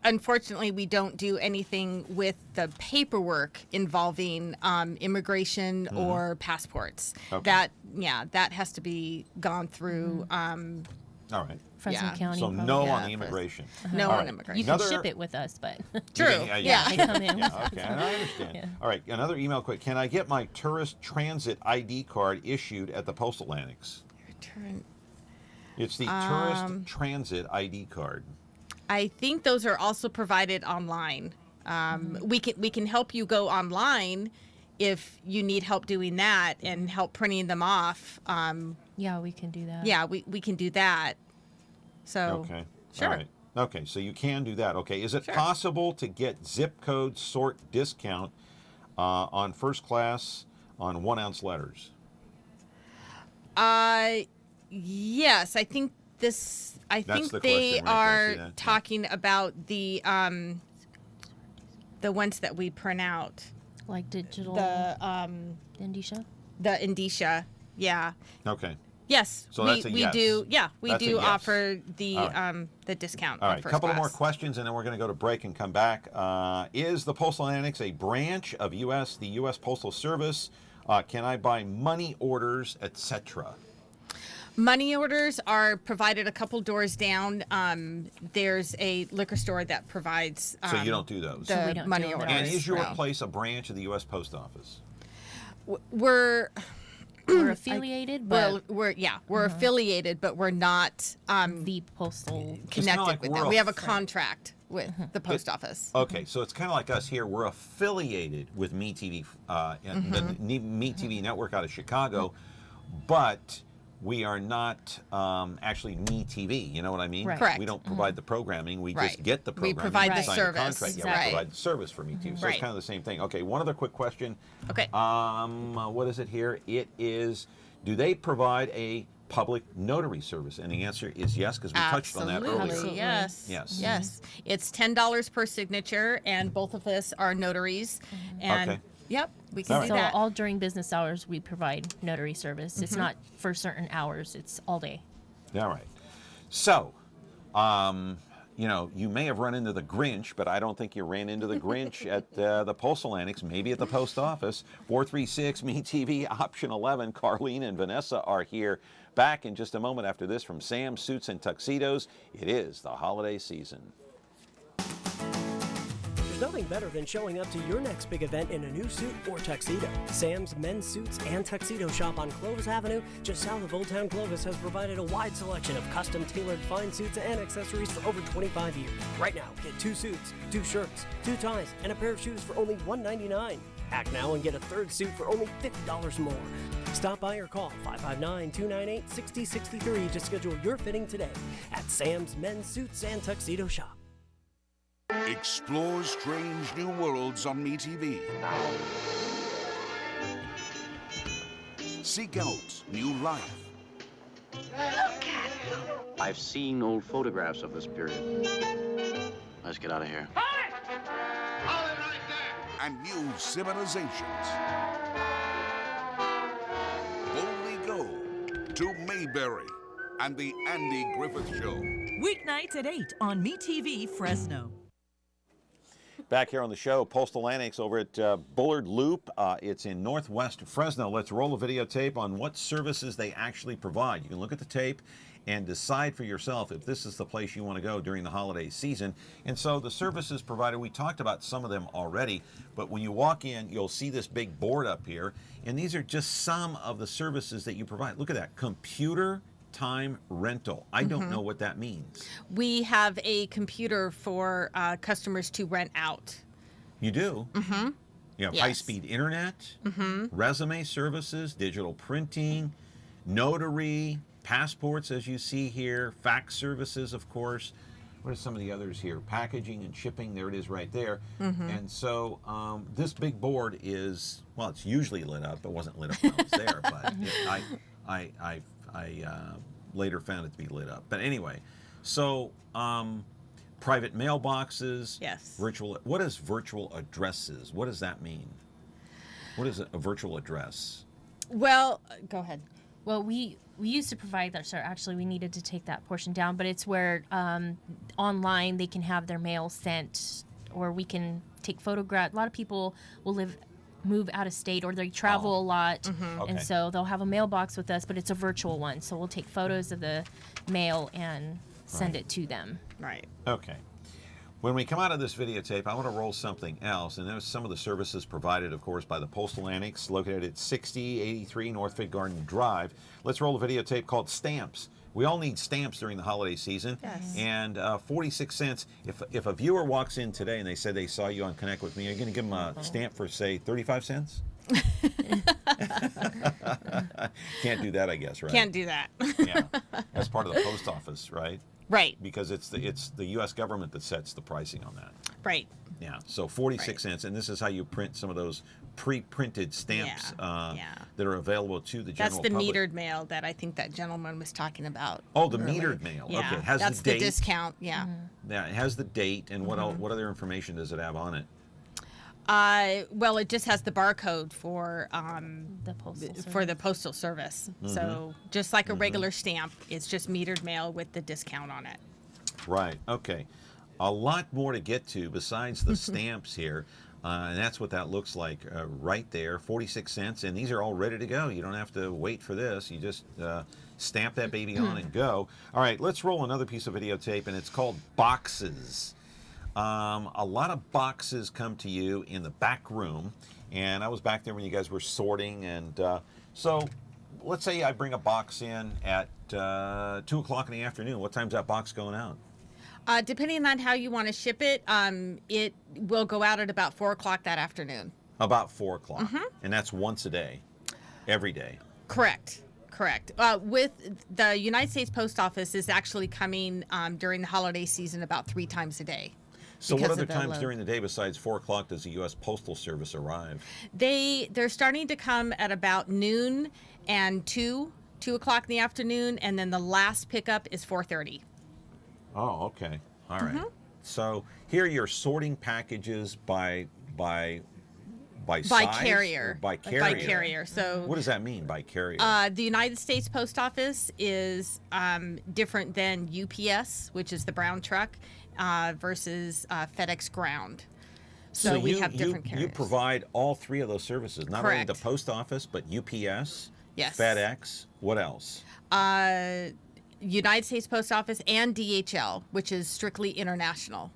Unfortunately, we don't do anything with the paperwork involving immigration or passports. Okay. That has to be gone through. All right. Fresno County. So probably. no on the immigration. No All on right. immigration. You can ship it with us, but True. Yeah. they come in. Yeah, okay, I understand. Yeah. All right, another email quick. Can I get my tourist transit ID card issued at the Postal Annex? It's the tourist transit ID card. I think those are also provided online. We can help you go online if you need help doing that and help printing them off. Yeah, we can do that. Yeah, we can do that. So Okay. Sure. All right. Okay, so you can do that. Okay, is it possible to get zip code sort discount on first class on 1 ounce letters? Yes, I think this. I think the they question, right there. are See that? talking about the ones that we print out. Like digital. The Indicia. The Indicia. Yeah. Okay. Yes, So that's a we yes. do. Yeah, we That's a do yes. offer the All right. the discount. All on right, a first couple of more class. questions, and then we're going to go to break and come back. Is the Postal Annex a branch of the U.S. Postal Service? Can I buy money orders, etc.? Money orders are provided a couple doors down. There's a liquor store that provides. So you don't do those? The we don't money do orders. And is your no. place a branch of the U.S. Post Office? We're affiliated, but we're affiliated, but we're not the postal connected like with we're them. a- We have a contract with the post office. Okay, so it's kind of like us here. We're affiliated with MeTV, the MeTV network out of Chicago, but we are not actually MeTV. You know what I mean? Right. Correct. We don't provide the programming. We Right. just get the We programming. provide and the sign service. contract. Yeah, Right. we provide the service for MeTV. So Right. it's kind of the same thing. Okay, one other quick question. Okay. What is it here? It is, do they provide a public notary service? And the answer is yes, because we touched on that earlier. Absolutely. Yes. Yes. Yes. It's $10 per signature, and both of us are notaries. And Okay. yep, we can All do So that. all during business hours, we provide notary service. It's not for certain hours. It's all day. All right. So, you may have run into the Grinch, but I don't think you ran into the Grinch at the Postal Annex, maybe at the post office. 436 MeTV, option 11. Carlene and Vanessa are here. Back in just a moment after this from Sam's Suits and Tuxedos. It is the holiday season. There's nothing better than showing up to your next big event in a new suit or tuxedo. Sam's Men's Suits and Tuxedo Shop on Clovis Avenue, just south of Old Town Clovis, has provided a wide selection of custom-tailored fine suits and accessories for over 25 years. Right now, get 2 suits, 2 shirts, 2 ties, and a pair of shoes for only $199. Act now and get a 3rd suit for only $50 more. Stop by or call 559-298-6063 to schedule your fitting today at Sam's Men's Suits and Tuxedo Shop. Explore strange new worlds on MeTV. Seek out new life. I've seen old photographs of this period. Let's get out of here. And new civilizations. Boldly go to Mayberry and the Andy Griffith Show. Weeknights at 8 on MeTV Fresno. Back here on the show, Postal Annex over at Bullard Loop. It's in Northwest Fresno. Let's roll a videotape on what services they actually provide. You can look at the tape and decide for yourself if this is the place you want to go during the holiday season. And so the services provided, we talked about some of them already, but when you walk in, you'll see this big board up here, and these are just some of the services that you provide. Look at that, computer time rental. I don't know what that means. We have a computer for customers to rent out. You do? Mm-hmm. You have Yes. high-speed internet, resume services, digital printing, notary, passports, as you see here, fax services, of course. What are some of the others here? Packaging and shipping. There it is right there. And so this big board is, well, it's usually lit up. It wasn't lit up when I was there, but I later found it to be lit up. But anyway, so private mailboxes. Yes. Virtual. What is virtual addresses? What does that mean? What is a virtual address? Well, go ahead. Well, we used to provide that. Sorry, actually, we needed to take that portion down. But it's where online they can have their mail sent, or we can take photographs. A lot of people will move out of state, or they travel a lot, and so they'll have a mailbox with us, but it's a virtual one. So we'll take photos of the mail and send it to them. Right. Okay. When we come out of this videotape, I want to roll something else, and there's some of the services provided, of course, by the Postal Annex, located at 6083 North Fig Garden Drive. Let's roll a videotape called Stamps. We all need stamps during the holiday season. Yes. And 46 cents. If a viewer walks in today and they say they saw you on Connect With Me, are you going to give them a stamp for, say, 35 cents? Can't do that, I guess, right? Can't do that. Yeah. That's part of the post office, right? Right. Because it's the U.S. government that sets the pricing on that. Right. Yeah. So 46 cents, and this is how you print some of those pre-printed stamps that are available to the general public. That's the public. metered mail that I think that gentleman was talking about. Oh, the earlier. metered mail. Yeah. Okay. It has That's the date. the discount. Yeah. Yeah. It has the date, and what other information does it have on it? Well, it just has the barcode for the postal service. So just like a regular stamp, it's just metered mail with the discount on it. Right. Okay. A lot more to get to besides the stamps here. And that's what that looks like right there, 46 cents. And these are all ready to go. You don't have to wait for this. You just stamp that baby on and go. All right, let's roll another piece of videotape, and it's called Boxes. A lot of boxes come to you in the back room. And I was back there when you guys were sorting. And so let's say I bring a box in at 2 o'clock in the afternoon. What time's that box going out? Depending on how you want to ship it, it will go out at about 4 o'clock that afternoon. About 4 o'clock. And that's once a day, every day. Correct. With the United States Post Office is actually coming during the holiday season about 3 times a day. So what other times during the day besides 4 o'clock does the U.S. Postal Service arrive? They're starting to come at about noon and 2 o'clock in the afternoon, and then the last pickup is 4:30. Oh, okay. All right. So here you're sorting packages by size? Carrier. By carrier. By carrier. So what does that mean by carrier? The United States Post Office is different than UPS, which is the brown truck, versus FedEx Ground. So we have different carriers. You provide all 3 of those services, not only Correct. the post office, but UPS, Yes. FedEx, what else? United States Post Office and DHL, which is strictly international.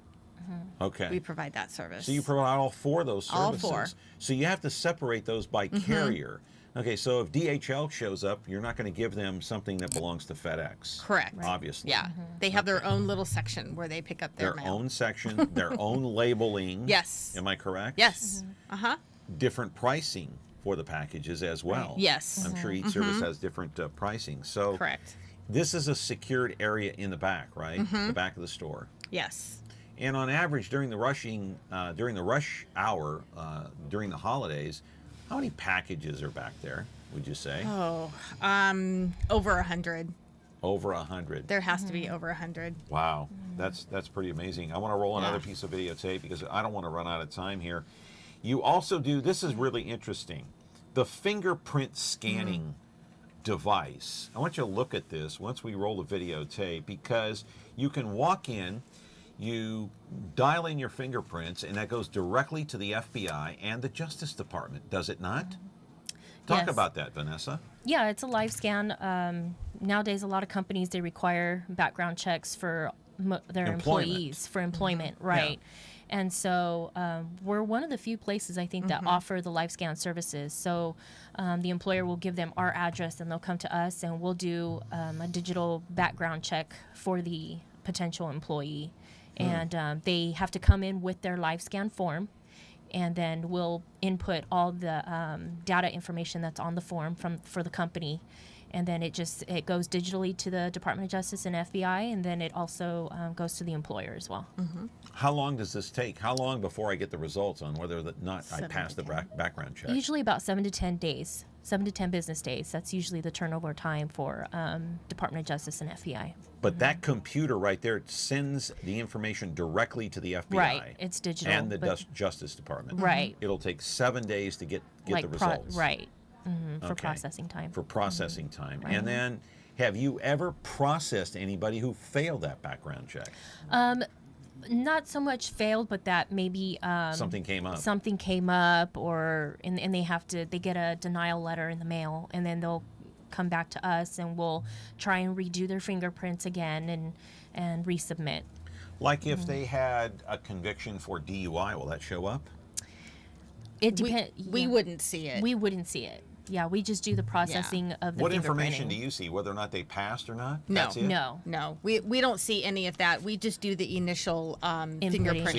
Okay. We provide that service. So you provide all 4 of those services. All 4. So you have to separate those by carrier. Okay, so if DHL shows up, you're not going to give them something that belongs to FedEx. Correct. Obviously. Yeah. They have their own little section where they pick up their mail. own section, their own labeling. Yes. Am I correct? Yes. Different pricing for the packages as well. Yes. I'm sure each service has different pricing. So Correct. This is a secured area in the back, right? The back of the store. Yes. And on average, during the rush hour, during the holidays, how many packages are back there, would you say? Oh, over 100. Over 100. There has to be over 100. Wow, that's pretty amazing. I want to roll another piece of videotape because I don't want to run out of time here. You also do, this is really interesting, the fingerprint scanning device. I want you to look at this once we roll the videotape because you can walk in, you dial in your fingerprints, and that goes directly to the FBI and the Justice Department, does it not? Talk Yes. about that, Vanessa. Yeah, it's a live scan. Nowadays, a lot of companies, they require background checks for their employees for employment, right? And so we're one of the few places, I think, that offer the live scan services. So the employer will give them our address, and they'll come to us, and we'll do a digital background check for the potential employee. And they have to come in with their live scan form, and then we'll input all the data information that's on the form for the company. And then it goes digitally to the Department of Justice and FBI, and then it also goes to the employer as well. How long does this take? How long before I get the results on whether or not I pass the background check? Usually about 7 to 10 days, 7 to 10 business days. That's usually the turnover time for Department of Justice and FBI. But that computer right there sends the information directly to the FBI. Right, it's digital. And the Justice Department. Right. It'll take 7 days to get the results. Right. For processing time. For processing time. Right. And then, have you ever processed anybody who failed that background check? Not so much failed, but that maybe something came up. Something came up, or and they get a denial letter in the mail, and then they'll come back to us, and we'll try and redo their fingerprints again and resubmit. Like if they had a conviction for DUI, will that show up? It depends. We wouldn't see it. We wouldn't see it. Yeah, we just do the processing of the What information do you see? Whether or not they passed or not? No, That's it? no. We don't see any of that. We just do the initial fingerprinting. So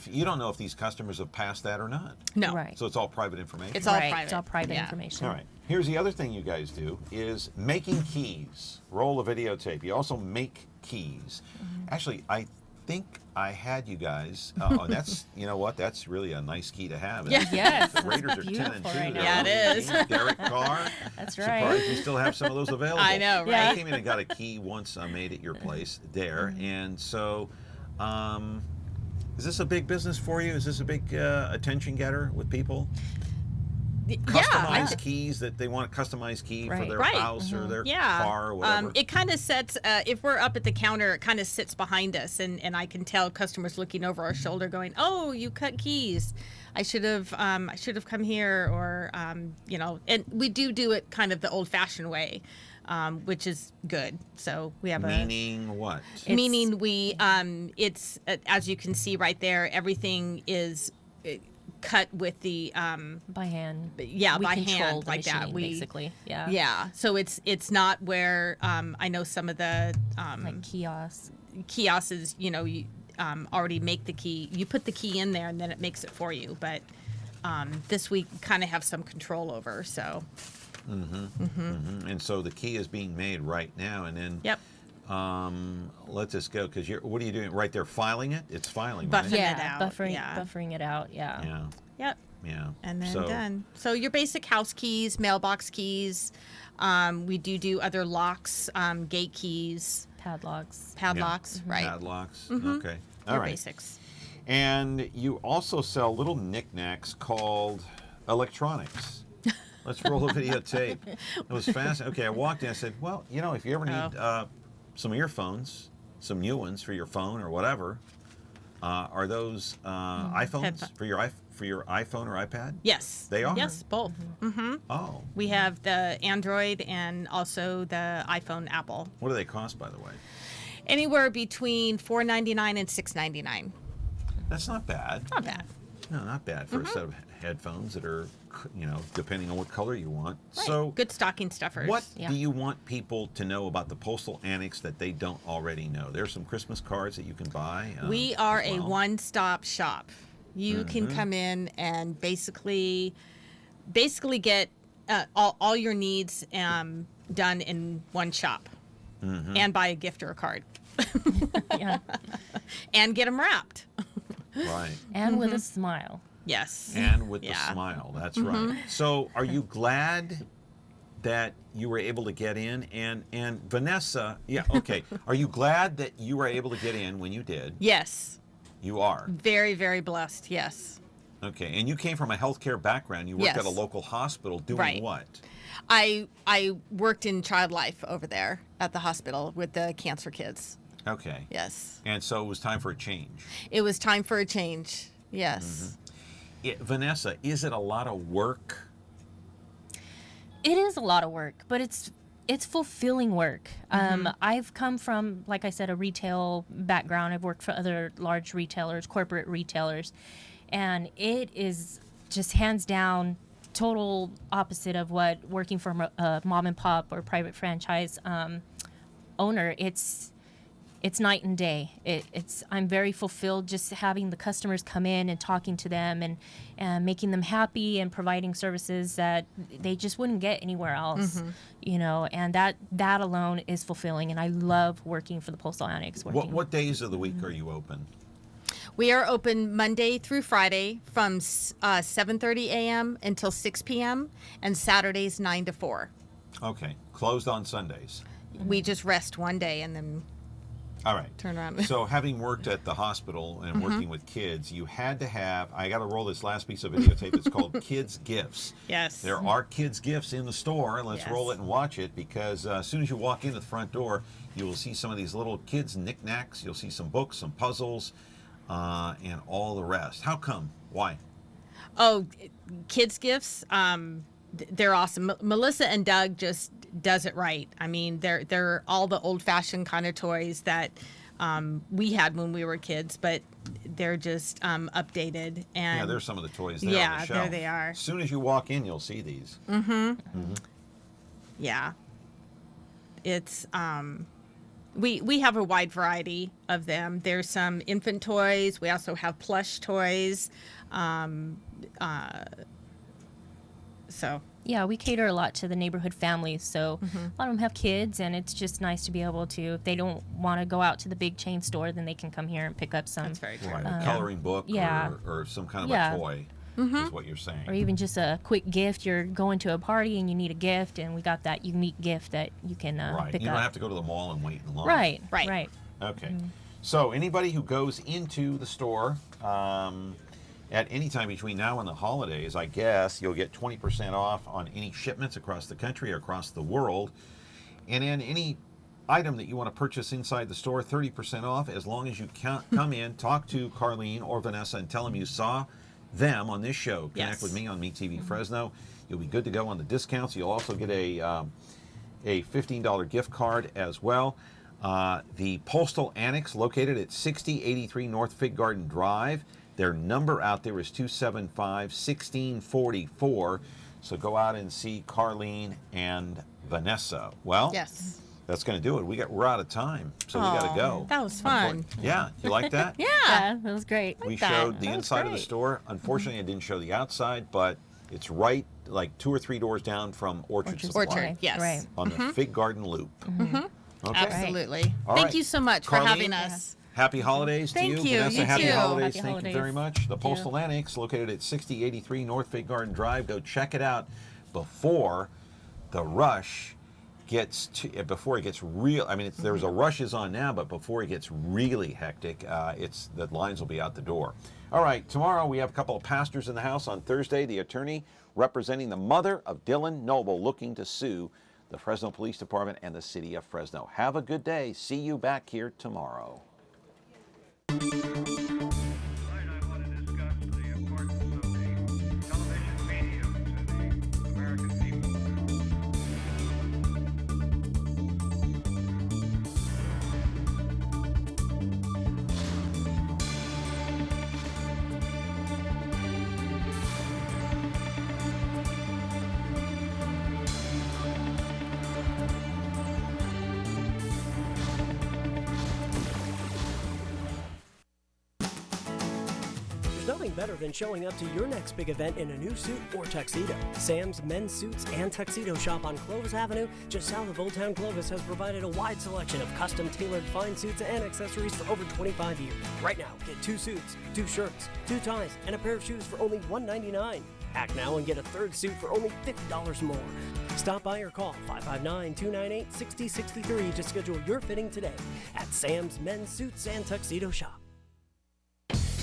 you don't know if these customers have passed that or not. No. Right. So it's all private information. It's all private. It's all private information. All right. Here's the other thing you guys do is making keys. Roll a videotape. You also make keys. Actually, I think I had you guys. That's you know what? That's really a nice key to have. Yeah. Yes. The Raiders are 10 and 2. Right Yeah, it is. Derek Carr. That's right. Surprised you still have some of those available. I know, right? I came in and got a key once I made at your place there, and so. Is this a big business for you? Is this a big attention getter with people? Customized keys that they want a customized key for their house or their car or whatever. It kind of sets, if we're up at the counter, it kind of sits behind us, and I can tell customers looking over our shoulder going, oh, you cut keys. I should have come here, or, and we do it kind of the old fashioned way. Which is good. So we have meaning what? Meaning we, it's as you can see right there, everything is cut with the by hand. Yeah, we by hand, the like that. machine, basically. Yeah. Yeah. So it's not where I know some of the like kiosks. Kiosks, you already make the key. You put the key in there, and then it makes it for you. But this we kind of have some control over. So. And so the key is being made right now, and then let this go, because what are you doing right there? Filing it? It's filing, right? Buffering it out. Yeah. Yep. Yeah. And then done. So your basic house keys, mailbox keys. We do other locks, gate keys, padlocks, right? Padlocks. Okay. All right. Basics. And you also sell little knickknacks called electronics. Let's roll a videotape. It was fascinating. Okay, I walked in. I said, well, if you ever need some earphones, some new ones for your phone or whatever, are those iPhones for your iPhone or iPad? Yes. They are? Yes, both. Oh. We have the Android and also the iPhone Apple. What do they cost, by the way? Anywhere between $4.99 and $6.99. That's not bad. Not bad. No, not bad for a set of headphones that are, depending on what color you want. Right. So good stocking stuffers. What do you want people to know about the Postal Annex that they don't already know? There's some Christmas cards that you can buy. We are a one-stop shop. You can come in and basically get all your needs done in one shop, and buy a gift or a card. And get them wrapped. Right. And with a smile. Yes. And with the smile. That's right. So are you glad that you were able to get in? And Vanessa, are you glad that you were able to get in when you did? Yes. You are? Very, very blessed, yes. Okay. And you came from a healthcare background. You worked at a local hospital doing what? I worked in child life over there at the hospital with the cancer kids. Okay. Yes. And so it was time for a change. It was time for a change. Yes. Vanessa, is it a lot of work? It is a lot of work, but it's fulfilling work. I've come from, like I said, a retail background. I've worked for other large retailers, corporate retailers, and it is just hands down total opposite of what working for a mom and pop or private franchise owner. It's night and day. I'm very fulfilled just having the customers come in and talking to them and making them happy and providing services that they just wouldn't get anywhere else, you know, and that alone is fulfilling. And I love working for the Postal Annex. What days of the week are you open? We are open Monday through Friday from 7:30 a.m. until 6 p.m. and Saturdays 9 to 4. Okay. Closed on Sundays. We just rest one day and then All right. turn around. So having worked at the hospital and working with kids, you had to have, I got to roll this last piece of videotape. It's called Kids Gifts. Yes. There are kids gifts in the store. Let's Yes. roll it and watch it, because as soon as you walk into the front door, you will see some of these little kids knickknacks. You'll see some books, some puzzles, and all the rest. How come? Why? Oh, kids gifts. They're awesome. Melissa and Doug just does it right. I mean, they're all the old-fashioned kind of toys that we had when we were kids, but they're just updated. And Yeah, there's some of the toys there on yeah, the shelf. there they are. As soon as you walk in, you'll see these. Yeah. It's we have a wide variety of them. There's some infant toys. We also have plush toys. So Yeah, we cater a lot to the neighborhood families, so a lot of them have kids, and it's just nice to be able to, if they don't want to go out to the big chain store, then they can come here and pick up some. That's very true. Right, a coloring book or some kind of a toy is what you're saying. Or even just a quick gift. You're going to a party and you need a gift, and we got that unique gift that you can pick You up. don't have to go to the mall and wait in line. Right. Okay. So anybody who goes into the store at any time between now and the holidays, I guess, you'll get 20% off on any shipments across the country or across the world. And then any item that you want to purchase inside the store, 30% off, as long as you come in, talk to Carlene or Vanessa and tell them you saw them on this show. Connect with me on Meet TV Fresno. You'll be good to go on the discounts. You'll also get a $15 gift card as well. The Postal Annex, located at 6083 North Fig Garden Drive. Their number out there is 275-1644. So go out and see Carlene and Vanessa. Well, yes, that's going to do it. We're out of time, so we got to go. That was fun. Yeah, you like that? Yeah, that was great. We showed the inside of the store. Unfortunately, I didn't show the outside, but it's right like 2 or 3 doors down from Orchard Supply. Orchard, yes. Right. On the Fig Garden Loop. Okay. Absolutely. All Thank right. you so much for Carlene? having us. Happy holidays to Thank you. Vanessa, You happy too. holidays. Happy Thank you very holidays. much. The Postal Annex, located at 6083 North Fig Garden Drive. Go check it out before the rush gets before it gets real. I mean, there's a rush is on now, but before it gets really hectic, the lines will be out the door. All right, tomorrow we have a couple of pastors in the house. On Thursday, the attorney representing the mother of Dylan Noble looking to sue the Fresno Police Department and the city of Fresno. Have a good day. See you back here tomorrow. Tonight I want to discuss the importance of the television medium to the American people. There's nothing better than showing up to your next big event in a new suit or tuxedo. Sam's Men's Suits and Tuxedo Shop on Clovis Avenue, just south of Old Town Clovis, has provided a wide selection of custom tailored fine suits and accessories for over 25 years. Right now, get 2 suits, 2 shirts, 2 ties, and a pair of shoes for only $199. Act now and get a 3rd suit for only $50 more. Stop by or call 559-298-6063 to schedule your fitting today at Sam's Men's Suits and Tuxedo Shop.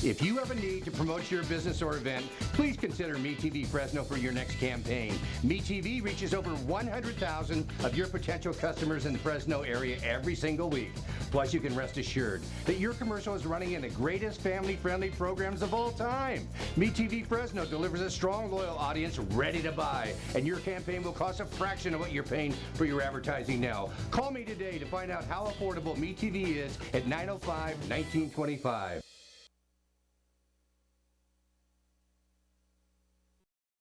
If you have a need to promote your business or event, please consider MeTV Fresno for your next campaign. MeTV reaches over 100,000 of your potential customers in the Fresno area every single week. Plus, you can rest assured that your commercial is running in the greatest family-friendly programs of all time. MeTV Fresno delivers a strong, loyal audience ready to buy, and your campaign will cost a fraction of what you're paying for your advertising now. Call me today to find out how affordable MeTV is at 905-1925.